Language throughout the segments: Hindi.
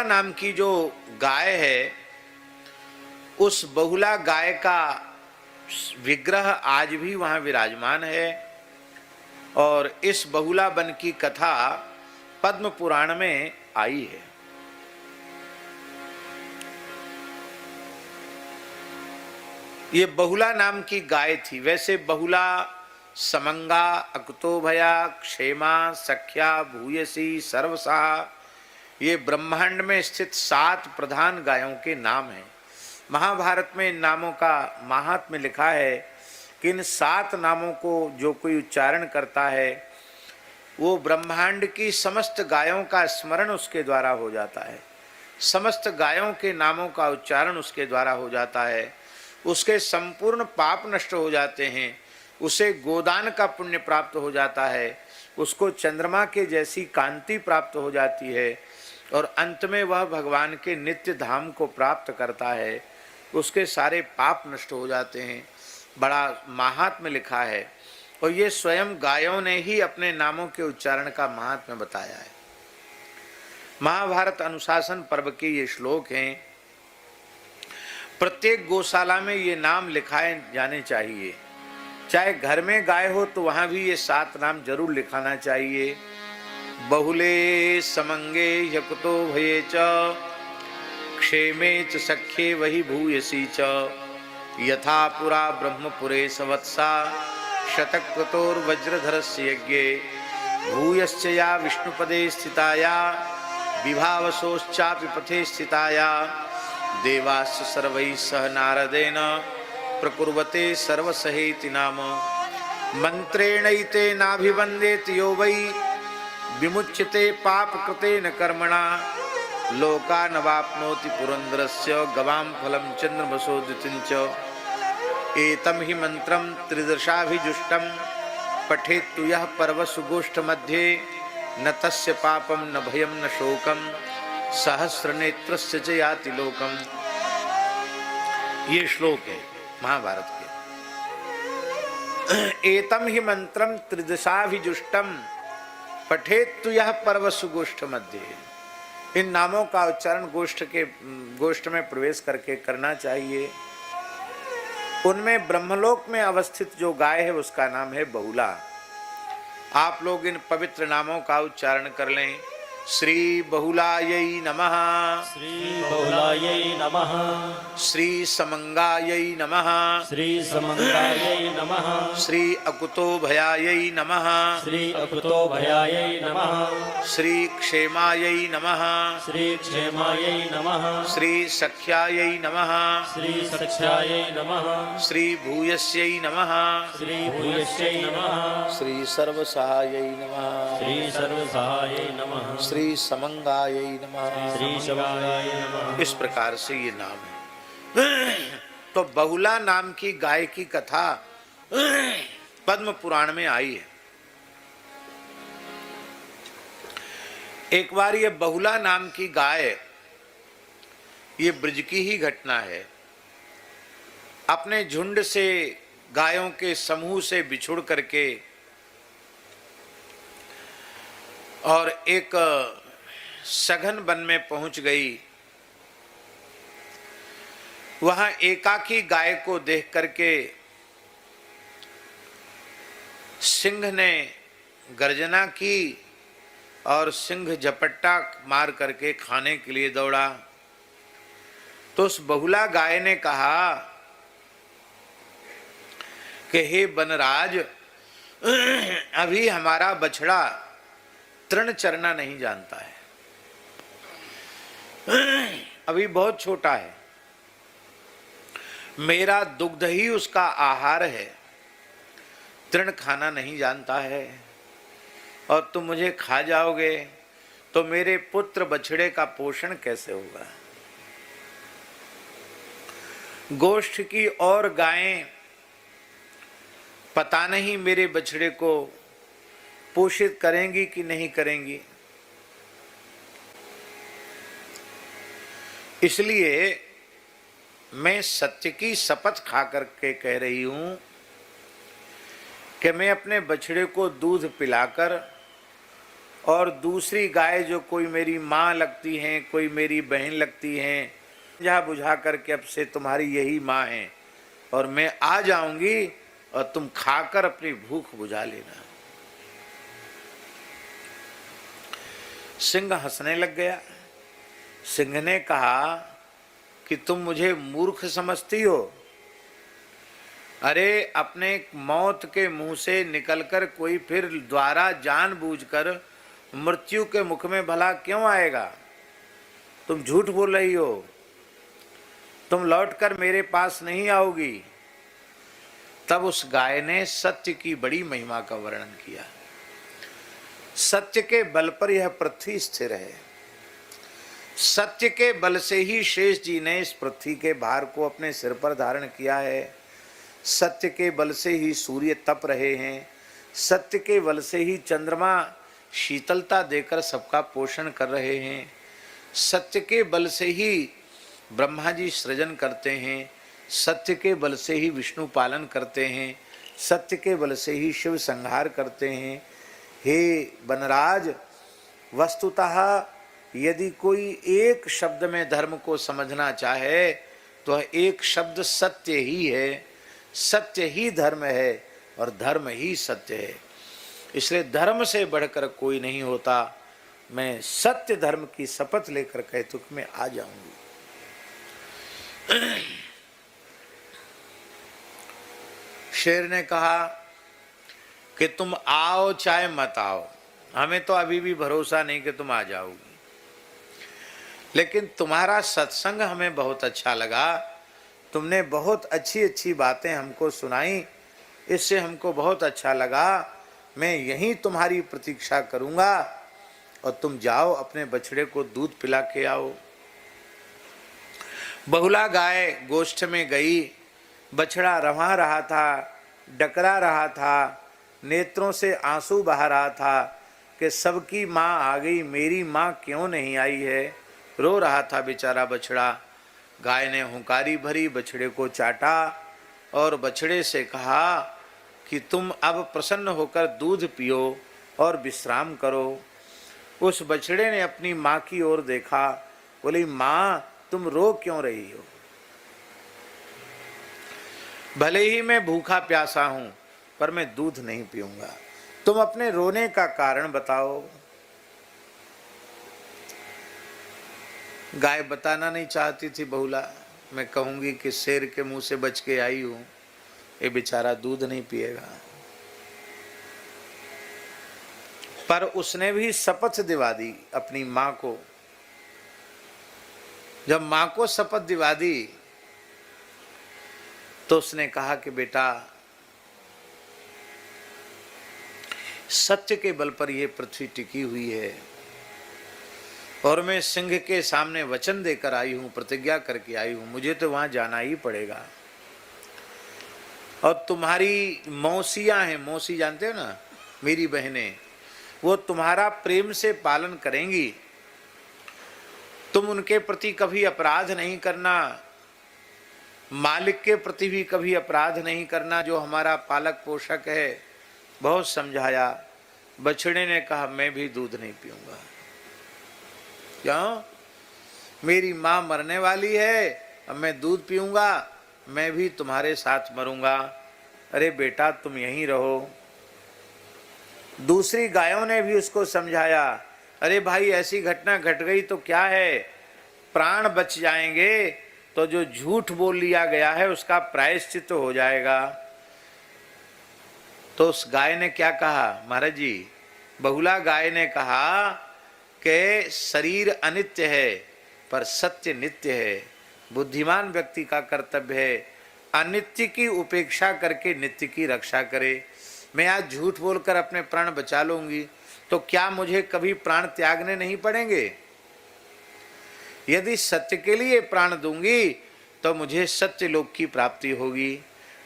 नाम की जो गाय है, उस बहुला गाय का विग्रह आज भी वहां विराजमान है और इस बहुला वन की कथा पद्म पुराण में आई है। ये बहुला नाम की गाय थी। वैसे बहुला, समंगा, अकुतोभया, क्षेमा, सख्या, भूयसी, सर्वसा, ये ब्रह्मांड में स्थित 7 प्रधान गायों के नाम हैं। महाभारत में इन नामों का महात्म्य लिखा है कि इन 7 नामों को जो कोई उच्चारण करता है वो ब्रह्मांड की समस्त गायों का स्मरण उसके द्वारा हो जाता है, समस्त गायों के नामों का उच्चारण उसके द्वारा हो जाता है, उसके संपूर्ण पाप नष्ट हो जाते हैं, उसे गोदान का पुण्य प्राप्त हो जाता है, उसको चंद्रमा के जैसी कांति प्राप्त हो जाती है और अंत में वह भगवान के नित्य धाम को प्राप्त करता है, उसके सारे पाप नष्ट हो जाते हैं। बड़ा महात्म्य लिखा है और ये स्वयं गायों ने ही अपने नामों के उच्चारण का महात्म्य बताया है। महाभारत अनुशासन पर्व के ये श्लोक हैं। प्रत्येक गौशाला में ये नाम लिखाए जाने चाहिए। चाहे घर में गाय हो तो वहां भी ये 7 नाम जरूर लिखाना चाहिए। बहुले समंगे यकुतो भये च, क्षेमे च सख्ये वही भूयसी च, यथा पुरा ब्रह्मपुरे सवत्सा, शतक्रतोर्वज्रधरस्य यज्ञे, भूयश्च या विष्णुपदे स्थिताया, विभावसोश्चापि पथे स्थिताया, देवास्य सर्वैः सह नारदेन प्रकुर्वते सर्वसहेति नाम, मंत्रेणैते नाभिवन्देति यो वै, विमुच्यते पाप कृतेन कर्मणा, लोकानवाप्नोति पुरंदरस्य गवां फलं चंद्रमसोदितिं च, एतं हि मंत्रं त्रिदशाभिजुष्टं पठेत्तु यः पर्वसु गोष्ठमध्ये, न तस्य पापं न भयं न शोकं, सहस्रनेत्रस्य च याति लोकम्। ये श्लोक है महाभारत के। एतं हि मंत्रं त्रिदशाभिजुष्टं पठेत्तु यः पर्वसु गोष्ठ मध्ये। इन नामों का उच्चारण गोष्ठ में प्रवेश करके करना चाहिए। उनमें ब्रह्मलोक में अवस्थित जो गाय है उसका नाम है बहुला। आप लोग इन पवित्र नामों का उच्चारण कर लें। श्री बहुलायै नमः, श्री बहुलायै नमः, श्री समंगायै नमः, श्री समंगायै नमः, श्री अकुतोभयायै नमः, श्री अकुतोभयायै नमः, श्री क्षेमायै नमः, श्री क्षेमायै नमः, श्री सख्यायै नमः, श्री सख्यायै नमः, श्री भूयस्यै नमः, श्री भूयस्यै नमः, श्री सर्वसहायै नमः, श्री सर्वसहायै नमः, श्री समंगायै नमः, श्री शवायै नमः। इस प्रकार से ये नाम है। तो बहुला नाम की गाय की कथा पद्म पुराण में आई है। एक बार ये बहुला नाम की गाय, ये ब्रज की ही घटना है, अपने झुंड से, गायों के समूह से बिछुड़ करके और एक सघन वन में पहुंच गई। वहां एकाकी गाय को देख करके सिंह ने गर्जना की और सिंह झपट्टा मार करके खाने के लिए दौड़ा। तो उस बहुला गाय ने कहा कि हे वनराज, अभी हमारा बछड़ा तृण चरना नहीं जानता है, अभी बहुत छोटा है, मेरा दुग्ध ही उसका आहार है, तृण खाना नहीं जानता है, और तुम मुझे खा जाओगे तो मेरे पुत्र बछड़े का पोषण कैसे होगा। गोष्ठ की और गायें पता नहीं मेरे बछड़े को पोषित करेंगी कि नहीं करेंगी, इसलिए मैं सत्य की शपथ खा करके कह रही हूं कि मैं अपने बछड़े को दूध पिलाकर और दूसरी गाय जो कोई मेरी माँ लगती हैं, कोई मेरी बहन लगती हैं, बुझा बुझा करके अब से तुम्हारी यही माँ है और मैं आ जाऊंगी और तुम खाकर अपनी भूख बुझा लेना। सिंह हंसने लग गया। सिंह ने कहा कि तुम मुझे मूर्ख समझती हो? अरे अपने मौत के मुंह से निकलकर कोई फिर द्वारा जानबूझकर मृत्यु के मुख में भला क्यों आएगा? तुम झूठ बोल रही हो, तुम लौटकर मेरे पास नहीं आओगी। तब उस गाय ने सत्य की बड़ी महिमा का वर्णन किया। सत्य के बल पर यह पृथ्वी स्थिर है। सत्य के बल से ही शेष जी ने इस पृथ्वी के भार को अपने सिर पर धारण किया है। सत्य के बल से ही सूर्य तप रहे हैं। सत्य के बल से ही चंद्रमा शीतलता देकर सबका पोषण कर रहे हैं। सत्य के बल से ही ब्रह्मा जी सृजन करते हैं। सत्य के बल से ही विष्णु पालन करते हैं। सत्य के बल से ही शिव संहार करते हैं। हे बनराज, वस्तुतः यदि कोई एक शब्द में धर्म को समझना चाहे तो एक शब्द सत्य ही है। सत्य ही धर्म है और धर्म ही सत्य है। इसलिए धर्म से बढ़कर कोई नहीं होता। मैं सत्य धर्म की शपथ लेकर कहता हूं कि मैं आ जाऊंगी। शेर ने कहा कि तुम आओ चाहे मत आओ, हमें तो अभी भी भरोसा नहीं कि तुम आ जाओगी, लेकिन तुम्हारा सत्संग हमें बहुत अच्छा लगा। तुमने बहुत अच्छी अच्छी बातें हमको सुनाई, इससे हमको बहुत अच्छा लगा। मैं यहीं तुम्हारी प्रतीक्षा करूंगा और तुम जाओ अपने बछड़े को दूध पिला के आओ। बहुला गाय गोष्ठ में गई। बछड़ा रवा रहा था, डकरा रहा था, नेत्रों से आंसू बहा रहा था कि सबकी माँ आ गई, मेरी माँ क्यों नहीं आई है। रो रहा था बेचारा बछड़ा। गाय ने हुंकारी भरी, बछड़े को चाटा और बछड़े से कहा कि तुम अब प्रसन्न होकर दूध पियो और विश्राम करो। उस बछड़े ने अपनी माँ की ओर देखा, बोली माँ तुम रो क्यों रही हो? भले ही मैं भूखा प्यासा हूं पर मैं दूध नहीं पीऊंगा, तुम अपने रोने का कारण बताओ। गाय बताना नहीं चाहती थी बहुला। मैं कहूंगी कि शेर के मुंह से बच के आई हूं, ये बेचारा दूध नहीं पिएगा। पर उसने भी शपथ दिवा दी अपनी मां को। जब मां को शपथ दिवा दी तो उसने कहा कि बेटा सत्य के बल पर यह पृथ्वी टिकी हुई है और मैं सिंह के सामने वचन देकर आई हूं, प्रतिज्ञा करके आई हूं, मुझे तो वहां जाना ही पड़ेगा। और तुम्हारी मौसियां हैं, मौसी जानते हो ना, मेरी बहनें, वो तुम्हारा प्रेम से पालन करेंगी। तुम उनके प्रति कभी अपराध नहीं करना, मालिक के प्रति भी कभी अपराध नहीं करना, जो हमारा पालक पोषक है। बहुत समझाया। बछड़े ने कहा मैं भी दूध नहीं पीऊंगा। क्यों? मेरी माँ मरने वाली है, अब मैं दूध पीऊंगा, मैं भी तुम्हारे साथ मरूंगा। अरे बेटा तुम यहीं रहो। दूसरी गायों ने भी उसको समझाया, अरे भाई ऐसी घटना घट गई तो क्या है, प्राण बच जाएंगे तो जो झूठ बोल लिया गया है उसका प्रायश्चित हो जाएगा। तो उस गाय ने क्या कहा महाराज जी, बहुला गाय ने कहा कि शरीर अनित्य है पर सत्य नित्य है। बुद्धिमान व्यक्ति का कर्तव्य है अनित्य की उपेक्षा करके नित्य की रक्षा करे। मैं आज झूठ बोलकर अपने प्राण बचा लूंगी तो क्या मुझे कभी प्राण त्यागने नहीं पड़ेंगे? यदि सत्य के लिए प्राण दूंगी तो मुझे सत्य लोक की प्राप्ति होगी।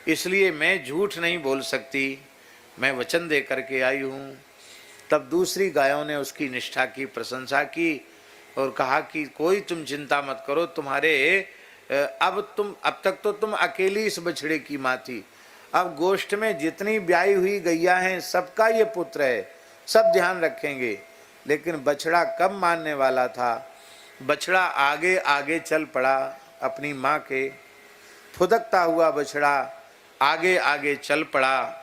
इसलिए मैं झूठ नहीं बोल सकती, मैं वचन दे करके आई हूँ। तब दूसरी गायों ने उसकी निष्ठा की प्रशंसा की और कहा कि कोई तुम चिंता मत करो, तुम्हारे अब तक तो तुम अकेली इस बछड़े की माँ थी, अब गोष्ठ में जितनी ब्याई हुई गैया हैं सबका ये पुत्र है, सब ध्यान रखेंगे। लेकिन बछड़ा कब मानने वाला था। बछड़ा आगे आगे चल पड़ा अपनी माँ के, फुदकता हुआ बछड़ा आगे आगे चल पड़ा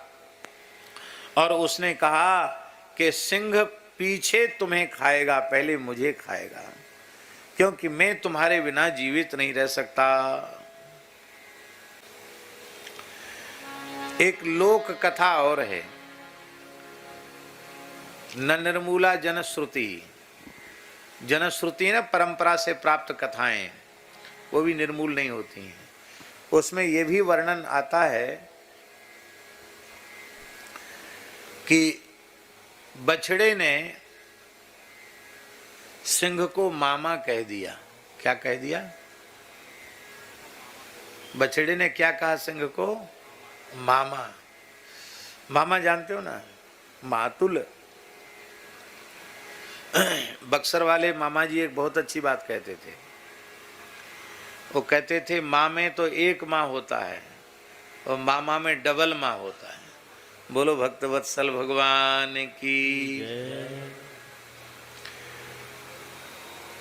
और उसने कहा कि सिंह पीछे तुम्हें खाएगा, पहले मुझे खाएगा, क्योंकि मैं तुम्हारे बिना जीवित नहीं रह सकता। एक लोक कथा और है, न निर्मूला जनश्रुति। जनश्रुति ना परंपरा से प्राप्त कथाएं, वो भी निर्मूल नहीं होती हैं। उसमें यह भी वर्णन आता है कि बछड़े ने सिंह को मामा कह दिया। क्या कह दिया? बछड़े ने क्या कहा सिंह को? मामा। मामा जानते हो ना, मातुल। बक्सर वाले मामा जी एक बहुत अच्छी बात कहते थे। वो कहते थे माँ में तो एक माँ होता है और मामा में डबल माँ होता है। बोलो भक्तवत्सल भगवान की।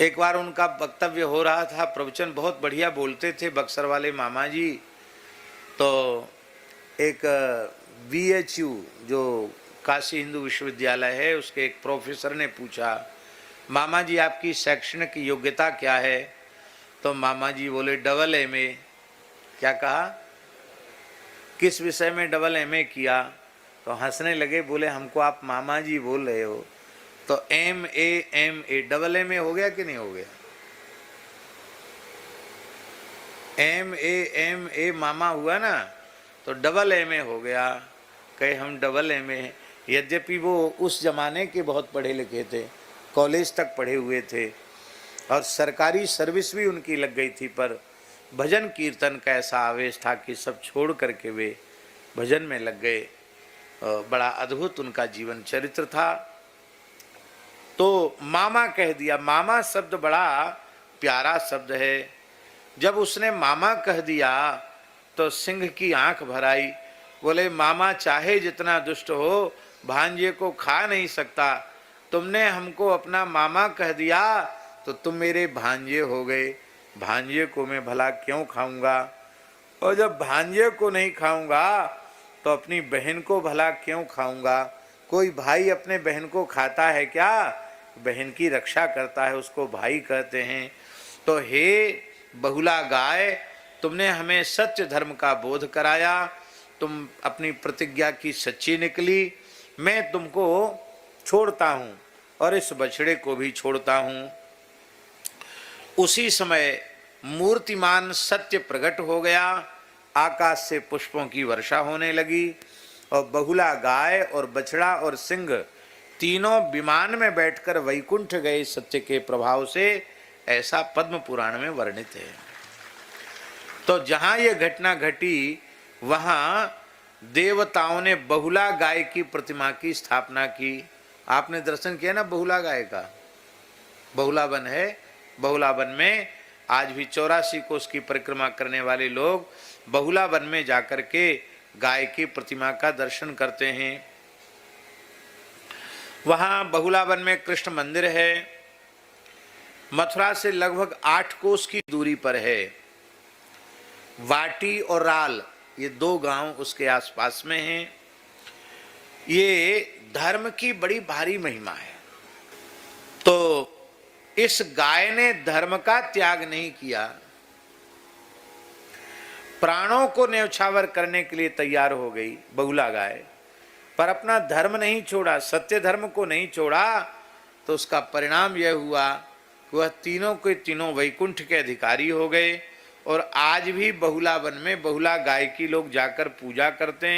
एक बार उनका वक्तव्य हो रहा था, प्रवचन बहुत बढ़िया बोलते थे बक्सर वाले मामा जी। तो एक VHU जो काशी हिंदू विश्वविद्यालय है, उसके एक प्रोफेसर ने पूछा, मामा जी आपकी शैक्षणिक योग्यता क्या है? तो मामा जी बोले डबल MA। क्या कहा? किस विषय में डबल MA किया? तो हंसने लगे, बोले हमको आप मामा जी बोल रहे हो तो MA डबल MA हो गया कि नहीं हो गया? MA मामा हुआ ना, तो डबल MA हो गया। कहे हम डबल MA, यद्यपि वो उस जमाने के बहुत पढ़े लिखे थे, कॉलेज तक पढ़े हुए थे और सरकारी सर्विस भी उनकी लग गई थी, पर भजन कीर्तन का ऐसा आवेश था कि सब छोड़ करके वे भजन में लग गए। बड़ा अद्भुत उनका जीवन चरित्र था। तो मामा कह दिया। मामा शब्द बड़ा प्यारा शब्द है। जब उसने मामा कह दिया तो सिंह की आंख भर आई। बोले मामा चाहे जितना दुष्ट हो, भांजे को खा नहीं सकता। तुमने हमको अपना मामा कह दिया तो तुम मेरे भांजे हो गए। भांजे को मैं भला क्यों खाऊंगा? और जब भांजे को नहीं खाऊंगा तो अपनी बहन को भला क्यों खाऊंगा? कोई भाई अपने बहन को खाता है क्या? बहन की रक्षा करता है, उसको भाई कहते हैं। तो हे बहुला गाय, तुमने हमें सत्य धर्म का बोध कराया, तुम अपनी प्रतिज्ञा की सच्ची निकली। मैं तुमको छोड़ता हूँ और इस बछड़े को भी छोड़ता हूँ। उसी समय मूर्तिमान सत्य प्रकट हो गया। आकाश से पुष्पों की वर्षा होने लगी और बहुला गाय और बछड़ा और सिंह तीनों विमान में बैठकर वैकुंठ गए सत्य के प्रभाव से। ऐसा पद्म पुराण में वर्णित है। तो जहां ये घटना घटी वहां देवताओं ने बहुला गाय की प्रतिमा की स्थापना की। आपने दर्शन किया ना बहुला गाय का? बहुला वन है। बहुला वन में आज भी 84 कोस की परिक्रमा करने वाले लोग बहुला वन में जाकर के गाय की प्रतिमा का दर्शन करते हैं। वहां बहुला वन में कृष्ण मंदिर है। मथुरा से लगभग 8 कोस की दूरी पर है। वाटी और राल ये 2 गांव उसके आसपास में हैं। ये धर्म की बड़ी भारी महिमा है। तो इस गाय ने धर्म का त्याग नहीं किया, प्राणों को न्यौछावर करने के लिए तैयार हो गई बहुला गाय, पर अपना धर्म नहीं छोड़ा, सत्य धर्म को नहीं छोड़ा। तो उसका परिणाम यह हुआ कि वह तीनों के तीनों वैकुंठ के अधिकारी हो गए। और आज भी बहुला वन में बहुला गाय की लोग जाकर पूजा करते हैं।